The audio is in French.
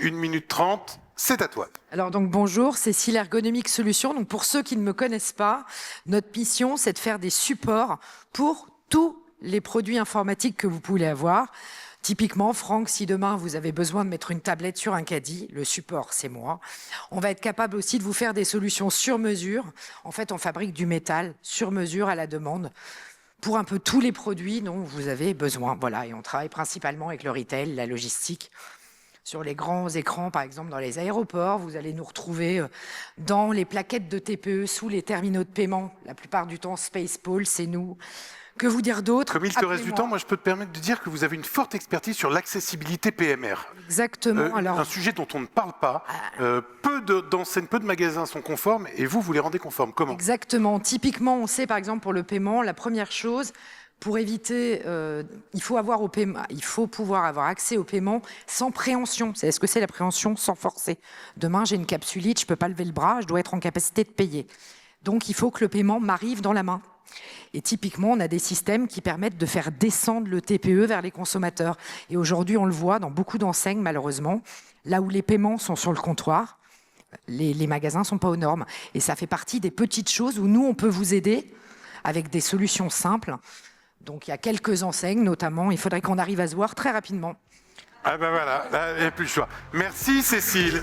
1 minute 30, c'est à toi. Alors donc bonjour, Cécile Ergonomic Solutions. Donc pour ceux qui ne me connaissent pas, notre mission c'est de faire des supports pour tous les produits informatiques que vous pouvez avoir. Typiquement, Franck, si demain vous avez besoin de mettre une tablette sur un caddie, le support c'est moi. On va être capable aussi de vous faire des solutions sur mesure. En fait, on fabrique du métal sur mesure à la demande pour un peu tous les produits dont vous avez besoin. Voilà, et on travaille principalement avec le retail, la logistique. Sur les grands écrans, par exemple dans les aéroports, vous allez nous retrouver dans les plaquettes de TPE, sous les terminaux de paiement. La plupart du temps, SpacePol, c'est nous. Que vous dire d'autre? Comme il te reste du temps, moi je peux te permettre de dire que vous avez une forte expertise sur l'accessibilité PMR. Exactement. Un sujet dont on ne parle pas. Peu d'enseignes, peu de magasins sont conformes et vous les rendez conformes. Comment? Exactement. Typiquement, on sait par exemple pour le paiement, la première chose, pour éviter, il faut pouvoir avoir accès au paiement sans préhension. C'est ce que c'est la préhension sans forcer. Demain, j'ai une capsulite, je ne peux pas lever le bras, je dois être en capacité de payer. Donc, il faut que le paiement m'arrive dans la main. Et typiquement, on a des systèmes qui permettent de faire descendre le TPE vers les consommateurs. Et aujourd'hui, on le voit dans beaucoup d'enseignes, malheureusement, là où les paiements sont sur le comptoir, les magasins ne sont pas aux normes. Et ça fait partie des petites choses où nous, on peut vous aider avec des solutions simples. Donc il y a quelques enseignes, notamment, il faudrait qu'on arrive à se voir très rapidement. Ah ben voilà, il n'y a plus le choix. Merci Cécile.